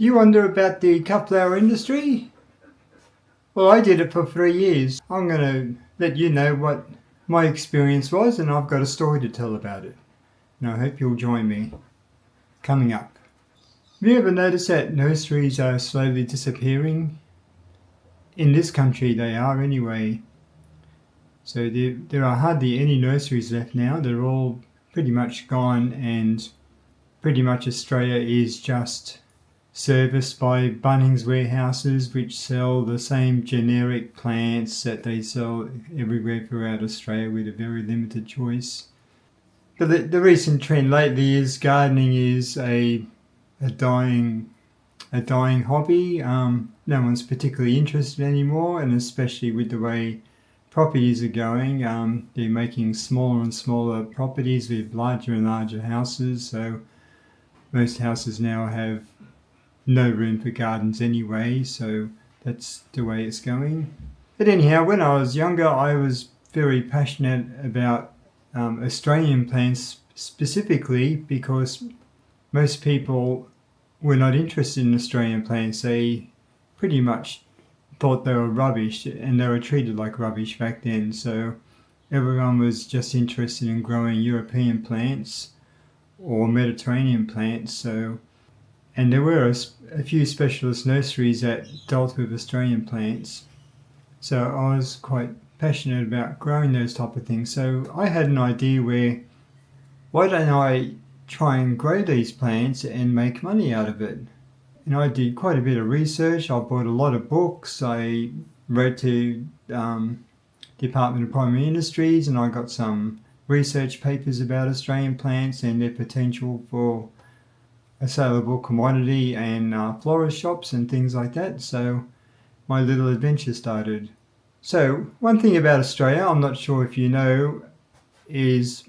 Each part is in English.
Do you wonder about the cut flower industry? Well, I did it for 3 years. I'm going to let you know what my experience was, and I've got a story to tell about it. And I hope you'll join me. Coming up. Have you ever noticed that nurseries are slowly disappearing? In this country they are anyway. So there are hardly any nurseries left now. They're all pretty much gone, and pretty much Australia is just serviced by Bunnings warehouses, which sell the same generic plants that they sell everywhere throughout Australia with a very limited choice. But the recent trend lately is gardening is a dying hobby. No one's particularly interested anymore, and especially with the way properties are going, they're making smaller and smaller properties with larger and larger houses. So most houses now have no room for gardens anyway, so that's the way it's going. But anyhow, when I was younger, I was very passionate about Australian plants specifically, because most people were not interested in Australian plants. They pretty much thought they were rubbish, and they were treated like rubbish back then. So everyone was just interested in growing European plants or Mediterranean plants. And there were a few specialist nurseries that dealt with Australian plants. So I was quite passionate about growing those type of things. So I had an idea why don't I try and grow these plants and make money out of it? And I did quite a bit of research. I bought a lot of books. I wrote to Department of Primary Industries, and I got some research papers about Australian plants and their potential for a saleable commodity and florist shops and things like that. So my little adventure started. So one thing about Australia, I'm not sure if you know, is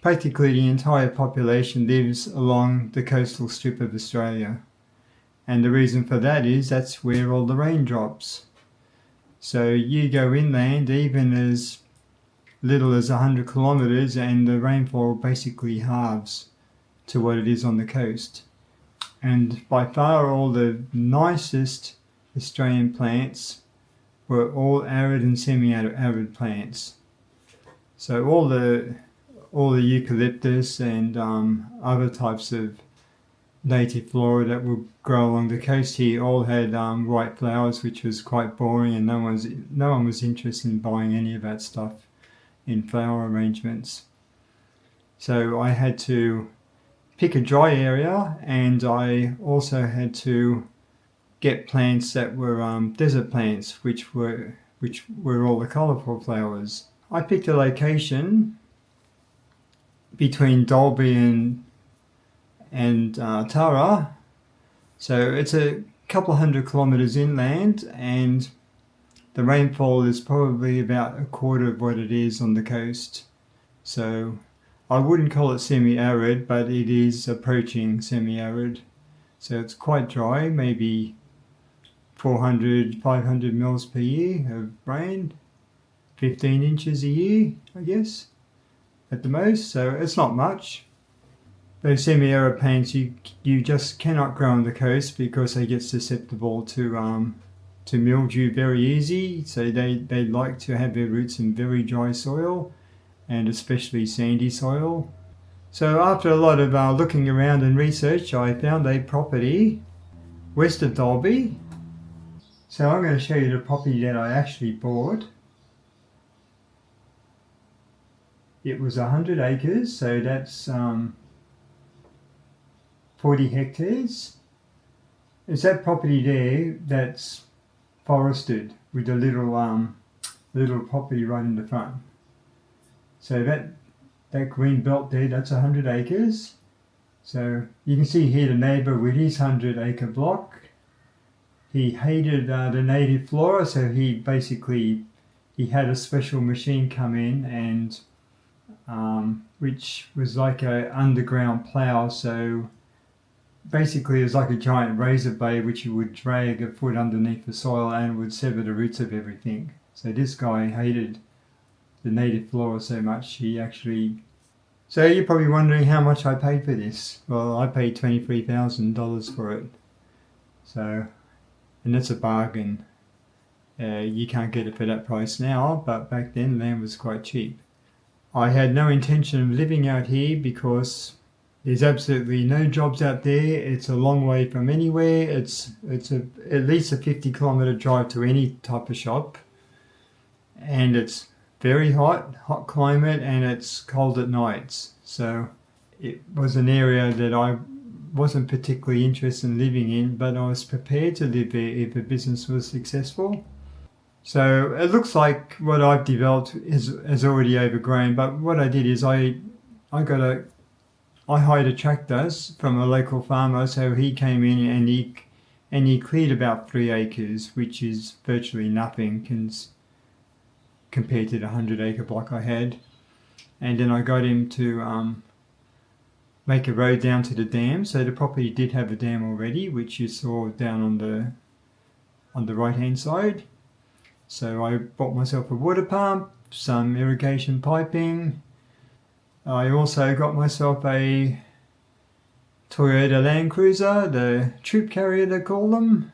practically the entire population lives along the coastal strip of Australia. And the reason for that is that's where all the rain drops. So you go inland even as little as 100 kilometres and the rainfall basically halves to what it is on the coast. And by far all the nicest Australian plants were all arid and semi-arid plants. So all the eucalyptus and other types of native flora that would grow along the coast here all had white flowers, which was quite boring, and no one was interested in buying any of that stuff in flower arrangements. So I had to pick a dry area, and I also had to get plants that were desert plants, which were all the colourful flowers. I picked a location between Dalby and Tara, so it's a couple of 100 kilometres inland, and the rainfall is probably about a quarter of what it is on the coast. So I wouldn't call it semi-arid, but it is approaching semi-arid. So it's quite dry, maybe 400, 500 mils per year of rain, 15 inches a year, I guess, at the most. So it's not much. Those semi-arid plants you just cannot grow on the coast because they get susceptible to mildew very easy. So they like to have their roots in very dry soil, and especially sandy soil. So after a lot of looking around and research, I found a property west of Dalby. So I'm going to show you the property that I actually bought. It was 100 acres, so that's 40 hectares. It's that property there that's forested with a little property right in the front. So that green belt there, that's 100 acres. So you can see here the neighbour with his 100-acre block. He hated the native flora, so he had a special machine come in, and which was like a underground plough. So basically it was like a giant razor blade which you would drag a foot underneath the soil and would sever the roots of everything. So this guy hated the native flora so much, So you're probably wondering how much I paid for this. Well, I paid $23,000 for it. So, and that's a bargain. You can't get it for that price now, but back then land was quite cheap. I had no intention of living out here because there's absolutely no jobs out there. It's a long way from anywhere. It's at least a 50-kilometre drive to any type of shop, and it's very hot climate, and it's cold at nights. So it was an area that I wasn't particularly interested in living in, but I was prepared to live there if the business was successful. So it looks like what I've developed has already overgrown, but what I did is I hired a tractor from a local farmer, so he came in and he cleared about 3 acres, which is virtually nothing compared to the 100-acre block I had. And then I got him to make a road down to the dam. So the property did have a dam already, which you saw down on the right hand side. So I bought myself a water pump, some irrigation piping. I also got myself a Toyota Land Cruiser, the troop carrier they call them.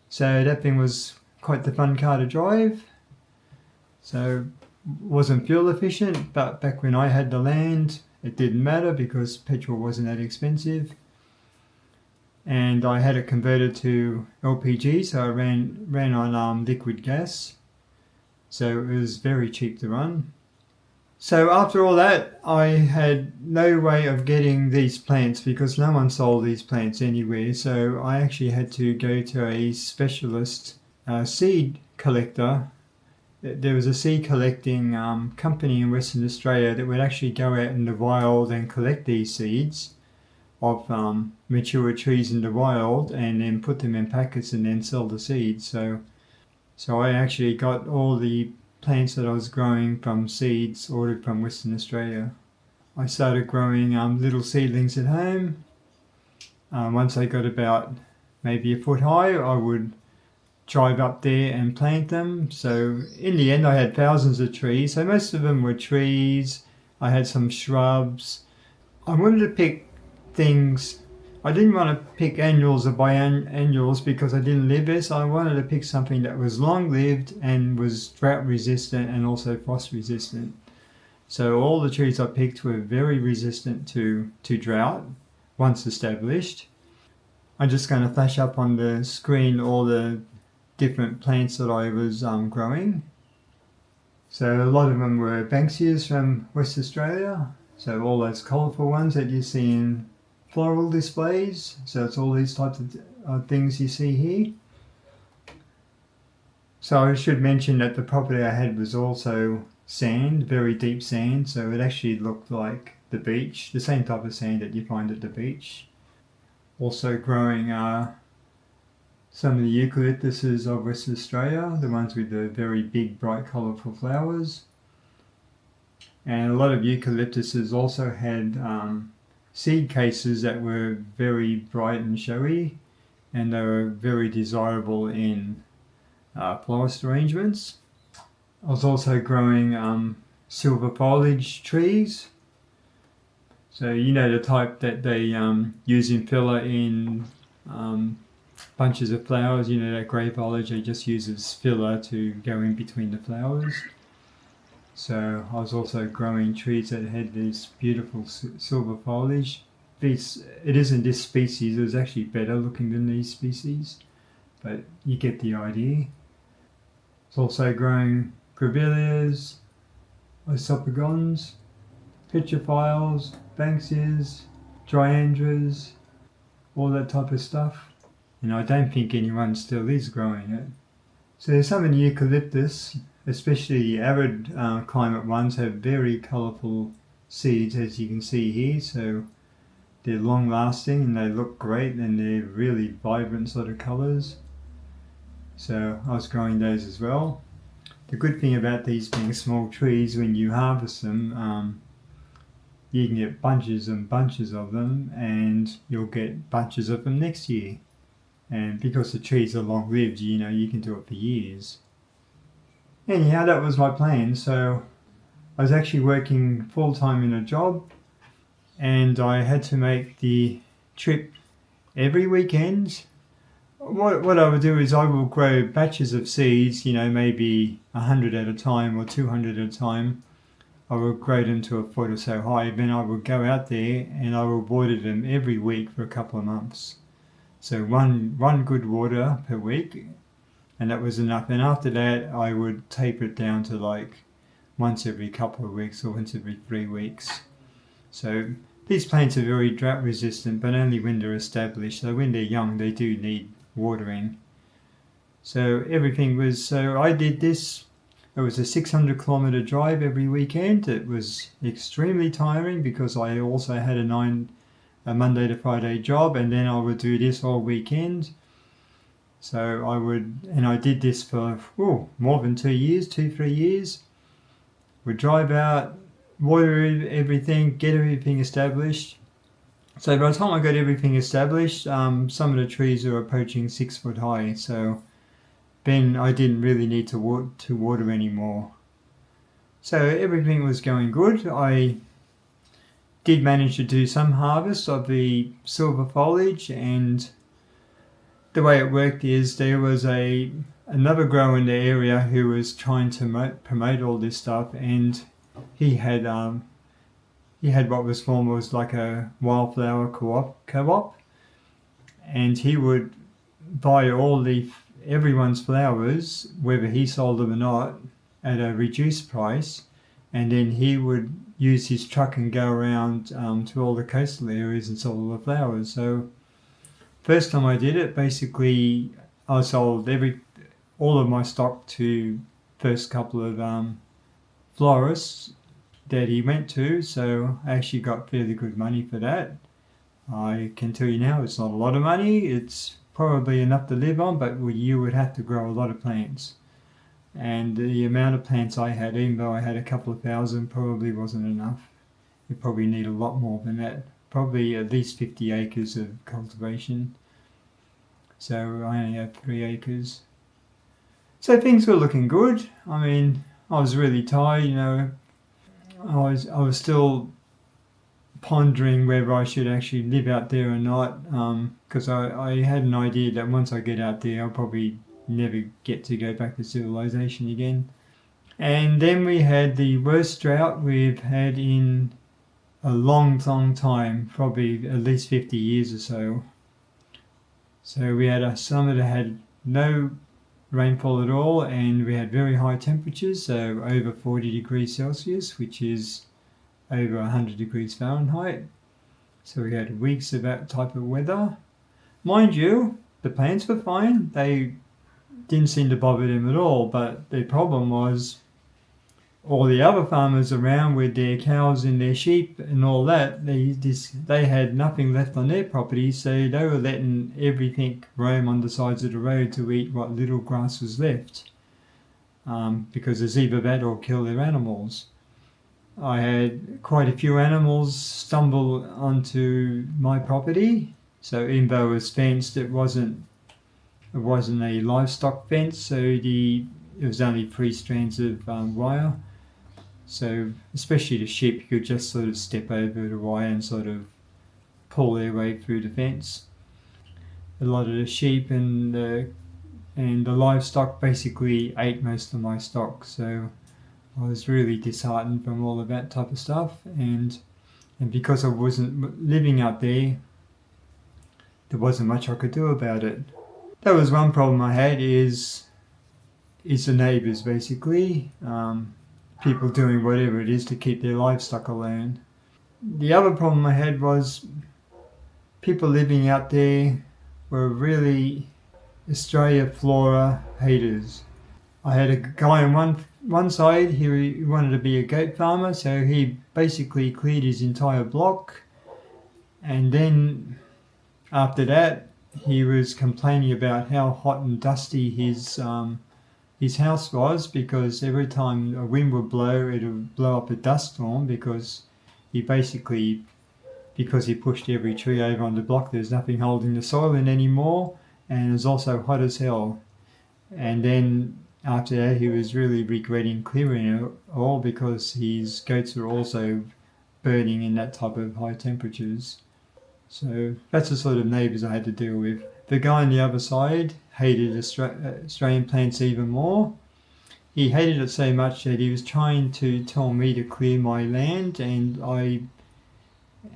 So that thing was quite the fun car to drive. So wasn't fuel efficient, but back when I had the land, it didn't matter because petrol wasn't that expensive. And I had it converted to LPG, so I ran on liquid gas. So it was very cheap to run. So after all that, I had no way of getting these plants because no one sold these plants anywhere. So I actually had to go to a specialist seed collector. There was a seed collecting company in Western Australia that would actually go out in the wild and collect these seeds of mature trees in the wild and then put them in packets and then sell the seeds. So I actually got all the plants that I was growing from seeds ordered from Western Australia. I started growing little seedlings at home. Once they got about maybe a foot high, I would drive up there and plant them. So in the end I had thousands of trees. So most of them were trees. I had some shrubs. I wanted to pick things. I didn't want to pick annuals or biannuals because I didn't live there, so I wanted to pick something that was long-lived and was drought-resistant and also frost-resistant. So all the trees I picked were very resistant to drought once established. I'm just going to flash up on the screen all the different plants that I was growing. So a lot of them were banksias from West Australia. So all those colourful ones that you see in floral displays. So it's all these types of things you see here. So I should mention that the property I had was also sand, very deep sand. So it actually looked like the beach, the same type of sand that you find at the beach. Also growing some of the eucalyptuses of West Australia, the ones with the very big, bright, colourful flowers. And a lot of eucalyptuses also had seed cases that were very bright and showy, and they were very desirable in florist arrangements. I was also growing silver foliage trees. So you know the type that they use in filler in bunches of flowers, you know that grey foliage they just use as filler to go in between the flowers. So I was also growing trees that had this beautiful silver foliage. It isn't this species, it was actually better looking than these species, but you get the idea. It's also growing grevilleas, isopogons, petrophiles, banksias, dryandras, all that type of stuff. And I don't think anyone still is growing it. So some of the eucalyptus, especially the arid climate ones, have very colourful seeds, as you can see here. So they're long lasting and they look great and they're really vibrant sort of colours. So I was growing those as well. The good thing about these being small trees, when you harvest them, you can get bunches and bunches of them, and you'll get bunches of them next year. And because the trees are long lived, you know, you can do it for years. Anyhow, that was my plan. So I was actually working full time in a job, and I had to make the trip every weekend what I would do is I will grow batches of seeds, maybe 100 at a time or 200 at a time. I will grow them to a foot or so high. Then I will go out there and I will water them every week for a couple of months. So one good water per week, and that was enough. And after that, I would taper it down to like once every couple of weeks or once every 3 weeks. So these plants are very drought resistant, but only when they're established. So when they're young, they do need watering. So I did this. It was a 600-kilometer drive every weekend. It was extremely tiring because I also had a Monday to Friday job, and then I would do this all weekend. So I did this for more than 2 years, 3 years. Would drive out, water everything, get everything established. So by the time I got everything established, some of the trees are approaching 6 foot high. So then I didn't really need to water anymore. So everything was going good. I did manage to do some harvest of the silver foliage, and the way it worked is there was another grower in the area who was trying to promote all this stuff, and he had what was formed was like a wildflower co-op, and he would buy everyone's flowers, whether he sold them or not, at a reduced price, and then he would use his truck and go around to all the coastal areas and sell all the flowers. So first time I did it, basically I sold all of my stock to first couple of florists that he went to, so I actually got fairly good money for that. I can tell you now, it's not a lot of money. It's probably enough to live on, but you would have to grow a lot of plants. And the amount of plants I had, even though I had a couple of thousand, probably wasn't enough. You probably need a lot more than that. Probably at least 50 acres of cultivation. So I only have 3 acres. So things were looking good. I mean, I was really tired, I was still pondering whether I should actually live out there or not, because I had an idea that once I get out there, I'll probably never get to go back to civilization again. And then we had the worst drought we've had in a long, long time, probably at least 50 years or so. So we had a summer that had no rainfall at all, and we had very high temperatures, so over 40 degrees Celsius, which is over 100 degrees Fahrenheit. So we had weeks of that type of weather. Mind you, the plants were fine. They didn't seem to bother them at all, but the problem was all the other farmers around with their cows and their sheep and all that, they had nothing left on their property, so they were letting everything roam on the sides of the road to eat what little grass was left, because it's either that or kill their animals. I had quite a few animals stumble onto my property, so even though it was fenced, it wasn't a livestock fence, so it was only 3 strands of wire. So especially the sheep, you could just sort of step over the wire and sort of pull their way through the fence. A lot of the sheep and the livestock basically ate most of my stock, so I was really disheartened from all of that type of stuff, and because I wasn't living out there wasn't much I could do about it. That was one problem I had, is the neighbours basically. People doing whatever it is to keep their livestock alone. The other problem I had was people living out there were really Australia flora haters. I had a guy on one side, he wanted to be a goat farmer, so he basically cleared his entire block, and then after that he was complaining about how hot and dusty his house was, because every time a wind would blow, it would blow up a dust storm, because he pushed every tree over on the block, there's nothing holding the soil in anymore, and it was also hot as hell. And then after that he was really regretting clearing it all, because his goats were also burning in that type of high temperatures. So that's the sort of neighbours I had to deal with. The guy on the other side hated Australian plants even more. He hated it so much that he was trying to tell me to clear my land, and I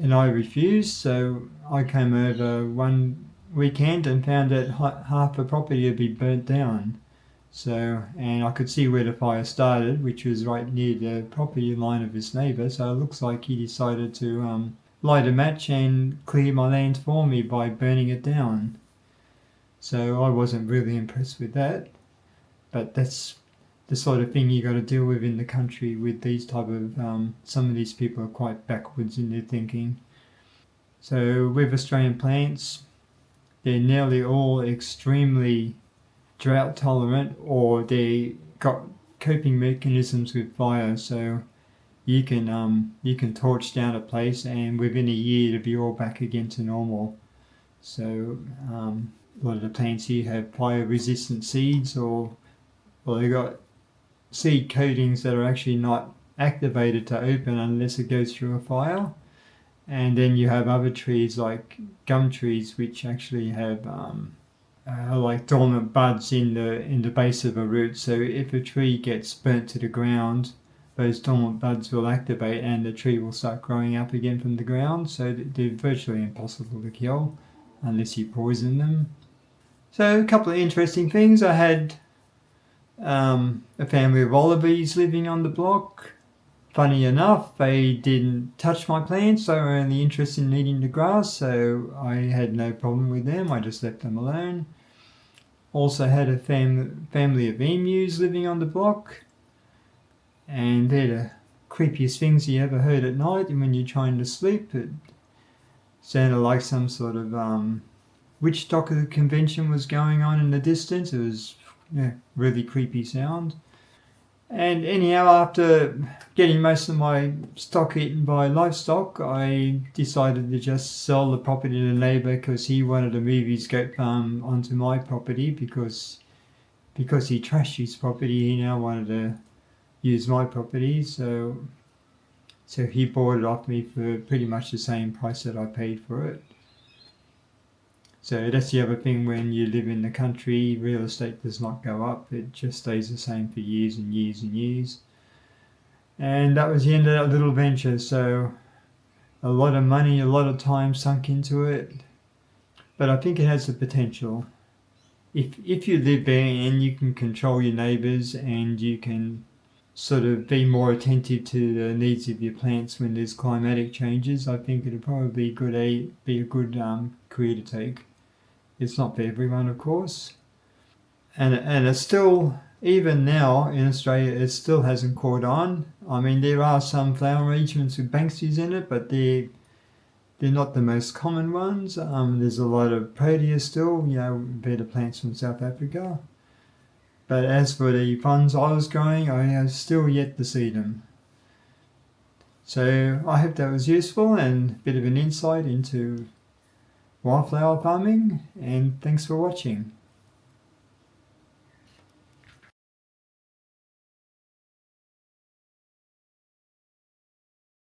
refused. So I came over one weekend and found that half the property had been burnt down. So, and I could see where the fire started, which was right near the property line of his neighbour. So it looks like he decided to light a match and clear my land for me by burning it down. So I wasn't really impressed with that. But that's the sort of thing you got to deal with in the country with these type of some of these people are quite backwards in their thinking. So with Australian plants, they're nearly all extremely drought tolerant, or they got coping mechanisms with fire. So you can torch down a place, and within a year it'll be all back again to normal. So a lot of the plants here have fire resistant seeds, or they got seed coatings that are actually not activated to open unless it goes through a fire. And then you have other trees like gum trees, which actually have like dormant buds in the base of a root. So if a tree gets burnt to the ground, those dormant buds will activate and the tree will start growing up again from the ground. So they're virtually impossible to kill unless you poison them. So a couple of interesting things. I had a family of wallabies living on the block. Funny enough, they didn't touch my plants. They were only interested in eating the grass, so I had no problem with them. I just left them alone. Also had a family of emus living on the block, and they're the creepiest things you ever heard at night. And when you're trying to sleep, it sounded like some sort of witch doctor convention was going on in the distance. It was really creepy sound. And anyhow, after getting most of my stock eaten by livestock, I decided to just sell the property to the neighbour because he wanted to move his goat farm onto my property because he trashed his property. He now wanted to use my property, so he bought it off me for pretty much the same price that I paid for it. So that's the other thing, when you live in the country, real estate does not go up. It just stays the same for years and years and years. And that was the end of that little venture. So a lot of money, a lot of time sunk into it. But I think it has the potential. If you live there and you can control your neighbours and you can sort of be more attentive to the needs of your plants when there's climatic changes, I think it'll probably be a good career to take. It's not for everyone, of course. And it's still, even now in Australia, it still hasn't caught on. I mean, there are some flower arrangements with banksias in it, but they're not the most common ones. There's a lot of proteas still, better plants from South Africa. But as for the funds I was growing, I have still yet to see them. So I hope that was useful and a bit of an insight into wildflower farming, and thanks for watching.